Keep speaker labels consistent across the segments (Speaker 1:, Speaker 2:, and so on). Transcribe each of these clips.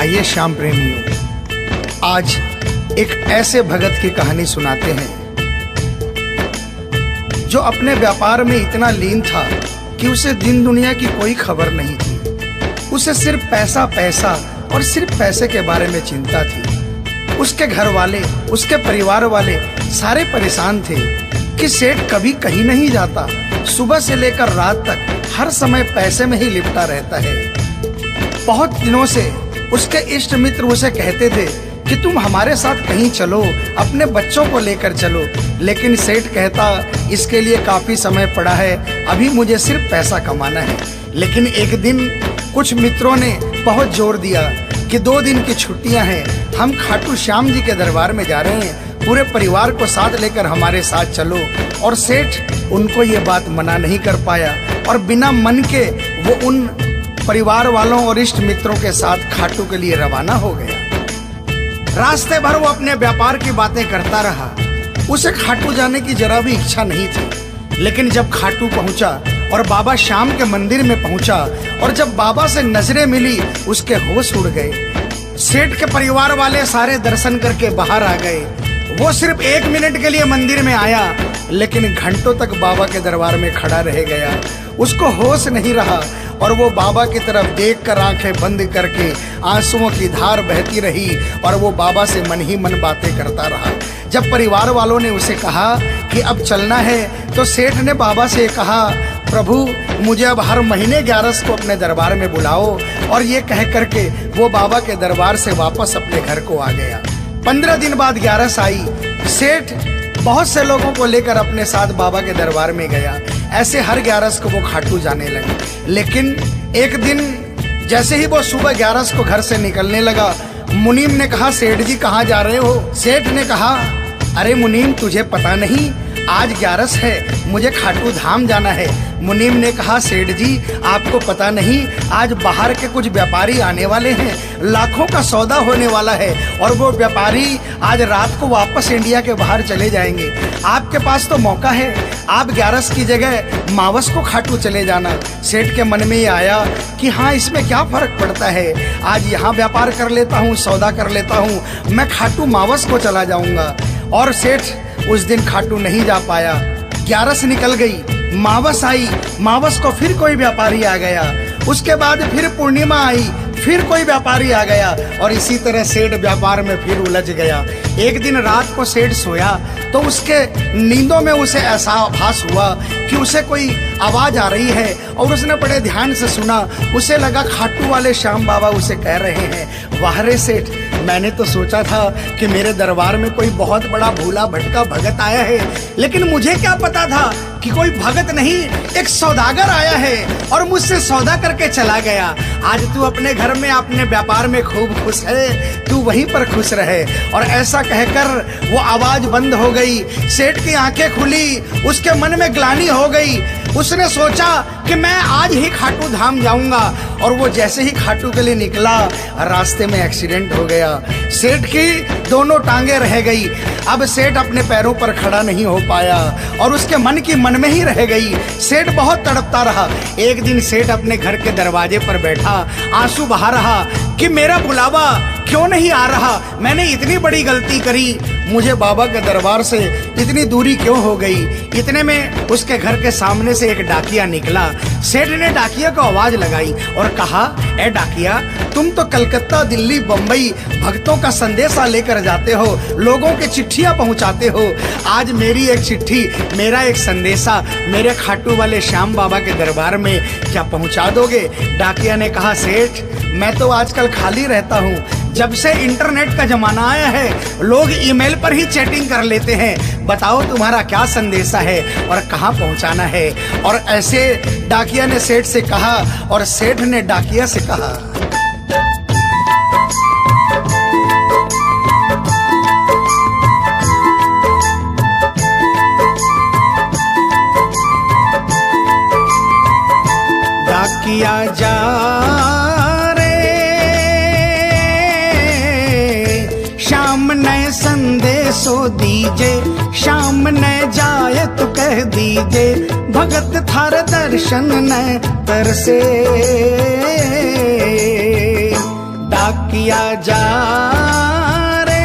Speaker 1: आइए श्याम प्रेमियों, आज एक ऐसे भगत की कहानी सुनाते हैं जो अपने व्यापार में इतना लीन था कि उसे दिन दुनिया की कोई खबर नहीं थी। उसे सिर्फ पैसा पैसा और सिर्फ पैसे के बारे में चिंता थी। उसके घर वाले, उसके परिवार वाले सारे परेशान थे कि सेठ कभी कहीं नहीं जाता, सुबह से लेकर रात तक हर समय पैसे में ही लिपटा रहता है। बहुत दिनों से उसके इष्ट मित्र उसे कहते थे कि तुम हमारे साथ कहीं चलो, अपने बच्चों को लेकर चलो, लेकिन सेठ कहता इसके लिए काफी समय पड़ा है, अभी मुझे सिर्फ पैसा कमाना है। लेकिन एक दिन कुछ मित्रों ने बहुत जोर दिया कि 2 दिन की छुट्टियां हैं, हम खाटू श्याम जी के दरबार में जा रहे हैं, पूरे परिवार को साथ लेकर हमारे साथ चलो। और सेठ उनको ये बात मना नहीं कर पाया और बिना मन के वो उन परिवार वालों और इष्ट मित्रों के साथ खाटू के लिए रवाना हो गया। रास्ते भर वो अपने व्यापार की बातें करता रहा। उसे खाटू जाने की जरा भी इच्छा नहीं थी। लेकिन जब खाटू पहुंचा और बाबा श्याम के मंदिर में पहुंचा और जब बाबा से नजरें मिली, उसके होश उड़ गए। सेठ के परिवार वाले सारे दर्शन करके बाहर आ गए। वो सिर्फ 1 मिनट के लिए मंदिर में आया, लेकिन घंटों तक बाबा के दरबार में खड़ा रह गया। उसको होश नहीं रहा और वो बाबा की तरफ देखकर आंखें बंद करके आंसुओं की धार बहती रही और वो बाबा से मन ही मन बातें करता रहा। जब परिवार वालों ने उसे कहा कि अब चलना है, तो सेठ ने बाबा से कहा, प्रभु मुझे अब हर महीने 11 को अपने दरबार में बुलाओ। और ये कह करके वो बाबा के दरबार से वापस अपने घर को आ गया। 15 दिन बाद 11 आई। सेठ बहुत से लोगों को लेकर अपने साथ बाबा के दरबार में गया। ऐसे हर 11 को वो खाटू जाने लगे। लेकिन एक दिन जैसे ही वो सुबह 11 को घर से निकलने लगा, मुनीम ने कहा, सेठ जी कहाँ जा रहे हो? सेठ ने कहा, अरे मुनीम तुझे पता नहीं, आज 11 है, मुझे खाटू धाम जाना है। मुनीम ने कहा, सेठ जी आपको पता नहीं, आज बाहर के कुछ व्यापारी आने वाले हैं, लाखों का सौदा होने वाला है और वो व्यापारी आज रात को वापस इंडिया के बाहर चले जाएंगे। आपके पास तो मौका है, आप 11 की जगह मावस को खाटू चले जाना। सेठ के मन में ये आया कि हाँ, इसमें क्या फर्क पड़ता है, आज यहाँ व्यापार कर लेता हूँ, सौदा कर लेता हूँ, मैं खाटू मावस को चला जाऊँगा। और सेठ उस दिन खाटू नहीं जा पाया। 11 निकल गई, मावस आई, मावस को फिर कोई व्यापारी आ गया। उसके बाद फिर पूर्णिमा आई, फिर कोई व्यापारी आ गया और इसी तरह सेठ व्यापार में फिर उलझ गया। एक दिन रात को सेठ सोया तो उसके नींदों में उसे ऐसा आभास हुआ कि उसे कोई आवाज आ रही है और उसने बड़े ध्यान से सुना। उसे लगा खाटू वाले श्याम बाबा उसे कह रहे हैं, वाह रे सेठ, मैंने तो सोचा था कि मेरे दरबार में कोई बहुत बड़ा भूला भटका भगत आया है, लेकिन मुझे क्या पता था कि कोई भगत नहीं, एक सौदागर आया है और मुझसे सौदा करके चला गया। आज तू अपने घर में, अपने व्यापार में खूब खुश है, तू वहीं पर खुश रहे। और ऐसा कहकर वो आवाज बंद हो गई। सेठ की आंखें खुली, उसके मन में ग्लानि हो गई। उसने सोचा कि मैं आज ही खाटू धाम जाऊंगा और वो जैसे ही खाटू के लिए निकला, रास्ते में एक्सीडेंट हो गया। सेठ की दोनों टांगे रह गई। अब सेठ अपने पैरों पर खड़ा नहीं हो पाया और उसके मन की मन में ही रह गई। सेठ बहुत तड़पता रहा। एक दिन सेठ अपने घर के दरवाजे पर बैठा, आंसू बहा रहा कि मेरा बुलावा क्यों नहीं आ रहा, मैंने इतनी बड़ी गलती करी, मुझे बाबा के दरबार से इतनी दूरी क्यों हो गई। इतने में उसके घर के सामने से एक डाकिया निकला। सेठ ने डाकिया को आवाज लगाई और कहा, ए डाकिया, तुम तो कलकत्ता, दिल्ली, बम्बई भक्तों का संदेशा लेकर जाते हो, लोगों के चिट्ठियां पहुंचाते हो। आज मेरी एक चिट्ठी, मेरा एक संदेशा मेरे खाटू वाले श्याम बाबा के दरबार में क्या पहुंचा दोगे? डाकिया ने कहा, सेठ मैं तो आजकल खाली रहता हूँ, जब से इंटरनेट का जमाना आया है लोग ईमेल पर ही चैटिंग कर लेते हैं, बताओ तुम्हारा क्या संदेशा है और कहाँ पहुँचाना है। और ऐसे डाकिया ने सेठ से कहा और सेठ ने डाकिया से कहा। डाकिया जा संदेशो दीजे, शाम ने जाए तो कह दीजे, भगत थार दर्शन न तरसे। डाकिया जा रे।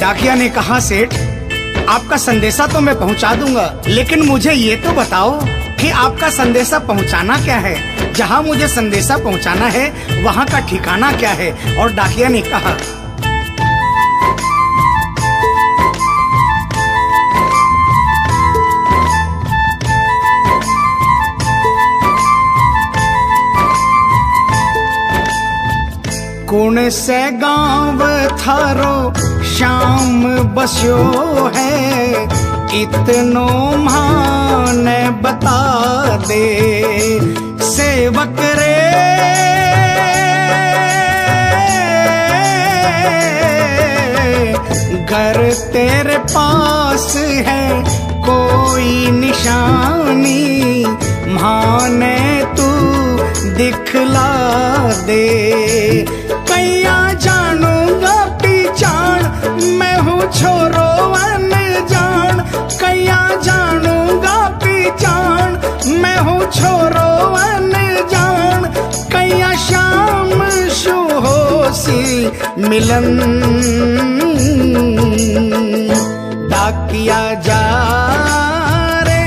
Speaker 1: डाकिया ने कहा, सेठ आपका संदेशा तो मैं पहुंचा दूंगा, लेकिन मुझे ये तो बताओ कि आपका संदेशा पहुंचाना क्या है, जहां मुझे संदेशा पहुंचाना है वहां का ठिकाना क्या है। और डाकिया ने कहा, कौन से गांव थारो शाम बस्यो है, इतनो माने बता दे। सेवक रे घर तेरे पास है कोई निशानी, माने तू दिखला दे। कैया जानूंगा पहचान, मैं हूँ छोरो अनजान। कैया जानूंगा पहचान, मैं हूँ छोरो अनजान। कैया शाम शु होसी मिलन, डाकिया जा रे।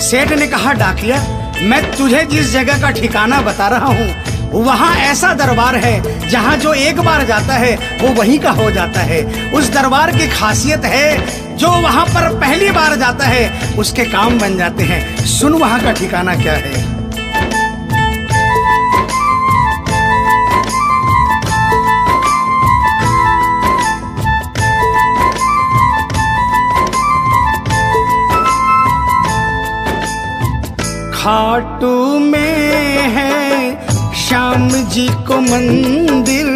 Speaker 1: सेठ ने कहा, डाकिया मैं तुझे जिस जगह का ठिकाना बता रहा हूँ वहाँ ऐसा दरबार है जहाँ जो एक बार जाता है वो वहीं का हो जाता है। उस दरबार की खासियत है जो वहाँ पर पहली बार जाता है उसके काम बन जाते हैं। सुन वहाँ का ठिकाना क्या है। खाटू में है श्याम जी को मंदिर,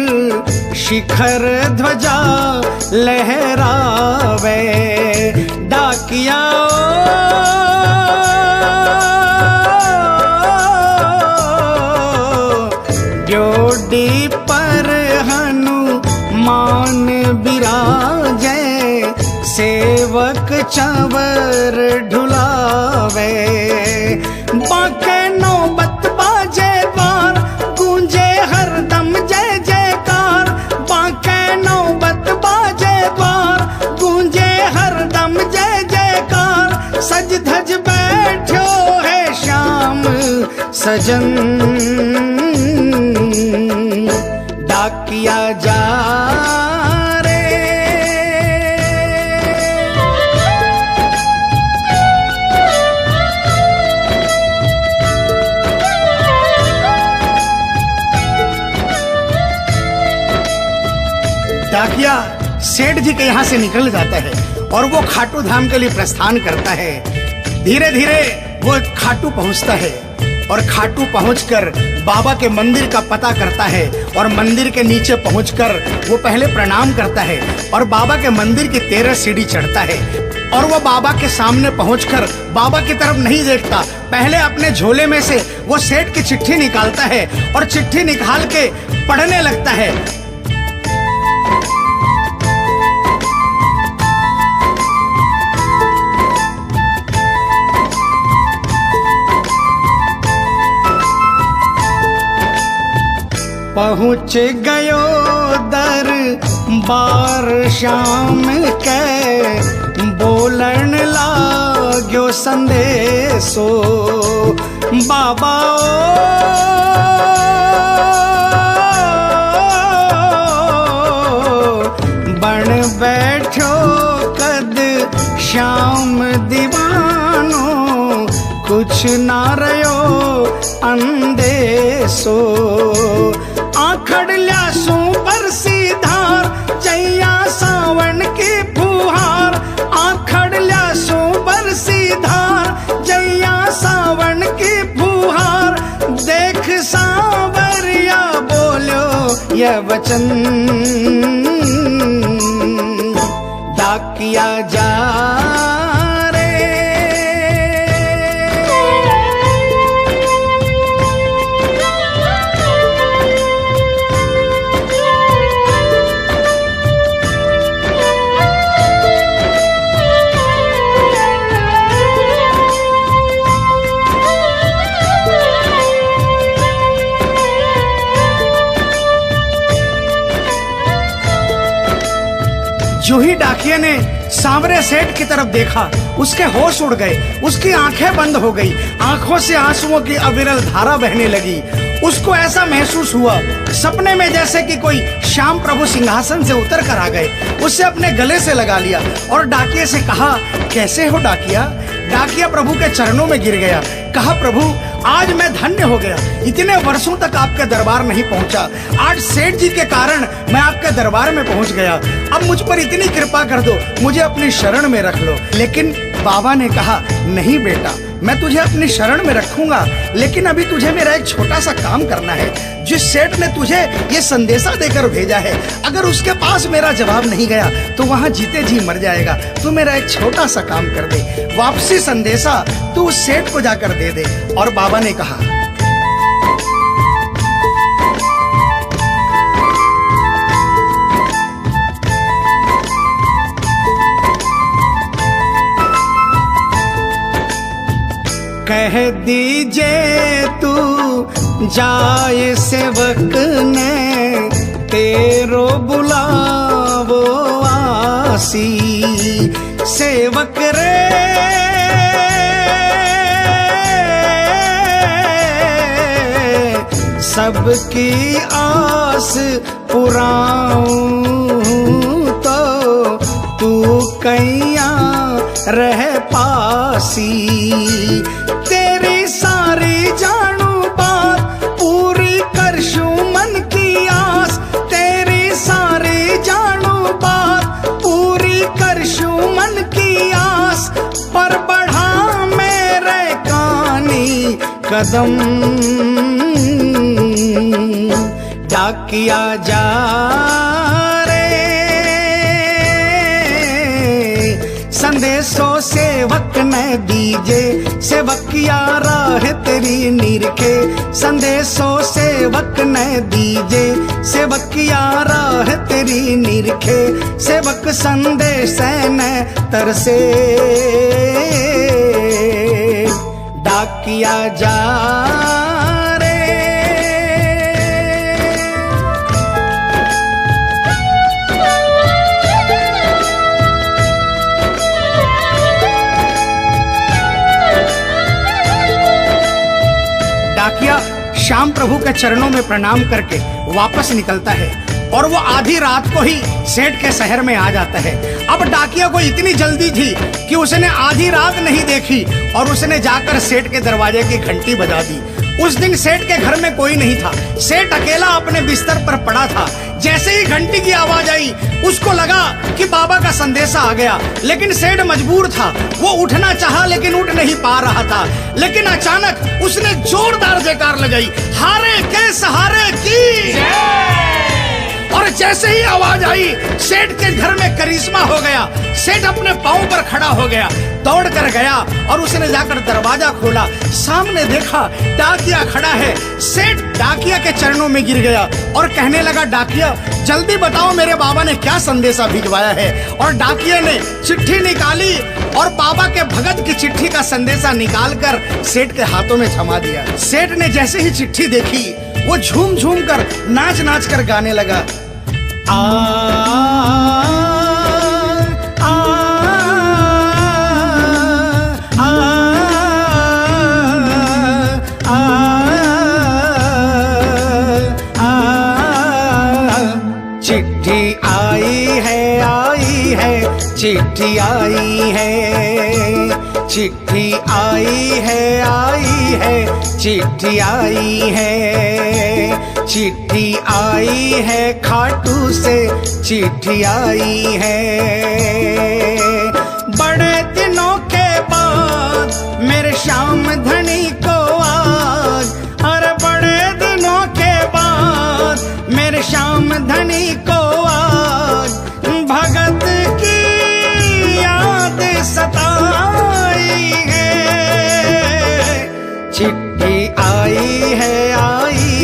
Speaker 1: शिखर ध्वजा लहरावे। डाकिया ड्योडी पर हनुमान बिराजे, सेवक चंवर ढुलावे। बाके नौबत बाजे द्वार, गूंजे हरदम जय जयकार। बाके नौबत बाजे द्वार, गूंजे हरदम जय जयकार। सज धज बैठो है श्याम सजन, डाकिया जा रे। डाकिया सेठ जी के यहाँ से निकल जाता है और वो खाटू धाम के लिए प्रस्थान करता है। धीरे धीरे वो खाटू पहुँचता है और खाटू पहुंचकर बाबा के मंदिर का पता करता है और मंदिर के नीचे पहुंचकर वो पहले प्रणाम करता है और बाबा के मंदिर की 13 सीढ़ी चढ़ता है। और वो बाबा के सामने पहुंचकर बाबा की तरफ नहीं देखता, पहले अपने झोले में से वो सेठ की चिट्ठी निकालता है और चिट्ठी निकाल के पढ़ने लगता है। पहुँच गयो दरबार श्याम के, बोलन लाग्यो संदेशो। बाबा बन बैठो कद श्याम दीवानो, कुछ ना रयो अंदेशो। आखड़ ल्यासू बरसी धार, जैया सावन की फुहार। प्रिय वचन डाकिया जा रे। जो ही डाकिया ने सांवरे सेठ की तरफ देखा, उसके होश उड़ गए, उसकी आंखें बंद हो गई, आंखों से आंसुओं की अविरल धारा बहने लगी। उसको ऐसा महसूस हुआ सपने में जैसे कि कोई श्याम प्रभु सिंहासन से उतर कर आ गए। उसे अपने गले से लगा लिया और डाकिया से कहा, कैसे हो डाकिया? डाकिया प्रभु के चरणों में गिर गया, कहा, प्रभु आज मैं धन्य हो गया, इतने वर्षों तक आपके दरबार नहीं पहुंचा, आज सेठ जी के कारण मैं आपके दरबार में पहुंच गया। अब मुझ पर इतनी कृपा कर दो, मुझे अपनी शरण में रख लो। लेकिन बाबा ने कहा, नहीं बेटा, मैं तुझे अपनी शरण में रखूंगा, लेकिन अभी तुझे मेरा एक छोटा सा काम करना है। जिस सेठ ने तुझे ये संदेशा देकर भेजा है, अगर उसके पास मेरा जवाब नहीं गया तो वहां जीते जी मर जाएगा। तू मेरा एक छोटा सा काम कर दे, वापसी संदेशा तू उस सेठ को जाकर दे दे। और बाबा ने कहा, कह दीजिए तू जाए सेवक ने तेरो बुलावो आसी। सेवक रे सबकी आस पुराऊं तो तू कैया रह पासी। तेरी सारी जानू बात पूरी करशू मन की आस। तेरी सारी जानू बात पूरी करशू मन की आस। पर बढ़ा मेरे कानी कदम डाकिया जा रे। संदेशो सेवक ने दीजे, सेवकिया राह तेरी निरखे। संदेशो सेवक ने दीजे, सेवकिया राह तेरी निरखे। सेवक संदेश ने तरसे डाकिया जा रे। डाकिया श्याम प्रभु के चरणों में प्रणाम करके वापस निकलता है और वो आधी रात को ही सेठ के शहर में आ जाता है। अब डाकिया को इतनी जल्दी थी कि उसने आधी रात नहीं देखी और उसने जाकर सेठ के दरवाजे की घंटी बजा दी। उस दिन सेठ के घर में कोई नहीं था, सेठ अकेला अपने बिस्तर पर पड़ा था। जैसे ही घंटी की आवाज आई उसको लगा कि बाबा का संदेशा आ गया, लेकिन सेठ मजबूर था। वो उठना चाहा लेकिन उठ नहीं पा रहा था। लेकिन अचानक उसने जोरदार जयकार लगाई, हारे के सहारे की। और जैसे ही आवाज आई सेठ के घर में करिश्मा हो गया। सेठ अपने पांव पर खड़ा हो गया, दौड़ कर गया और उसने जाकर दरवाजा खोला। सामने देखा डाकिया खड़ा है। सेठ डाकिया के चरणों में गिर गया और कहने लगा, डाकिया जल्दी बताओ मेरे बाबा ने क्या संदेशा भिजवाया है। और डाकिया ने चिट्ठी निकाली और बाबा के भगत की चिट्ठी का संदेशा निकालकर सेठ के हाथों में थमा दिया। सेठ ने जैसे ही चिट्ठी देखी वो झूम झूम कर नाच नाच कर गाने लगा, आ आ आ आ चिट्ठी आई है, चिट्ठी आई है, चिट्ठी आई है, चिट्ठी आई है, चिट्ठी आई है, खाटू से चिट्ठी आई है। बड़े दिनों के बाद मेरे श्याम धनी को आज, अरे बड़े दिनों के बाद मेरे श्याम धनी को आज भगत की याद सताई है। चिट्ठी आई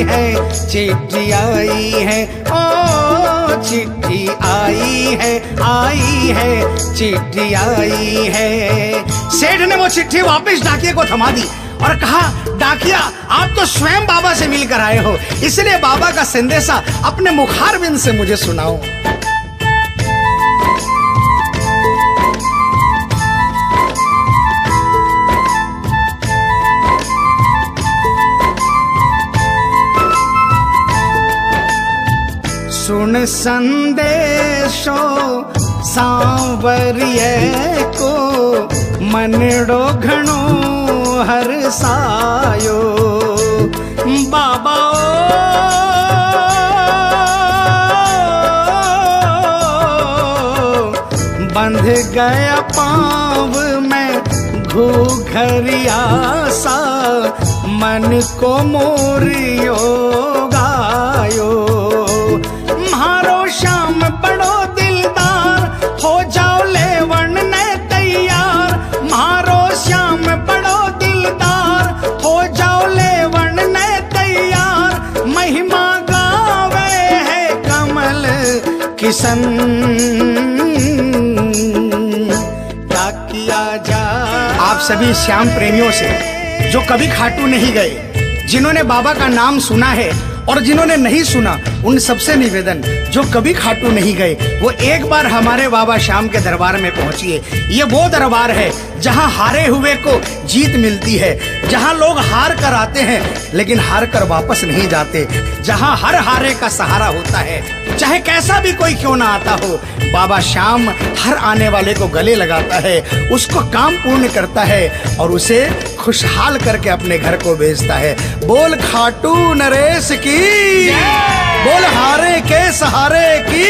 Speaker 1: है, चिट्ठी आई है, ओ चिट्ठी आई है, चिट्ठी आई है। सेठ ने वो चिट्ठी वापस डाकिये को थमा दी और कहा, डाकिया आप तो स्वयं बाबा से मिलकर आए हो, इसलिए बाबा का संदेशा अपने मुखारबिंद से मुझे सुनाओ। सुन संदेशो सांवरिये को मनड़ो घणो हरसायो। बाबा बंध गया पाँव में घूघरिया सा, मन को मोरियो गायो। म्हारो श्याम बड़ो दिलदार, हो जाओ लेवन ने तैयार। म्हारो श्याम बड़ो दिलदार, हो जाओ लेवन ने तैयार। महिमा गावे है कमल किशन, क्या किया जाए। आप सभी श्याम प्रेमियों से जो कभी खाटू नहीं गए, जिन्होंने बाबा का नाम सुना है और जिन्होंने नहीं सुना, उन सबसे निवेदन, जो कभी खाटू नहीं गए वो एक बार हमारे बाबा श्याम के दरबार में पहुंचिए। ये वो दरबार है जहां हारे हुए को जीत मिलती है, जहां लोग हार कर आते हैं लेकिन हार कर वापस नहीं जाते, जहां हर हारे का सहारा होता है। चाहे कैसा भी कोई क्यों ना आता हो, बाबा श्याम हर आने वाले को गले लगाता है, उसको काम पूर्ण करता है और उसे खुशहाल करके अपने घर को भेजता है। बोल खाटू नरेश की, बोल हारे के सहारे की।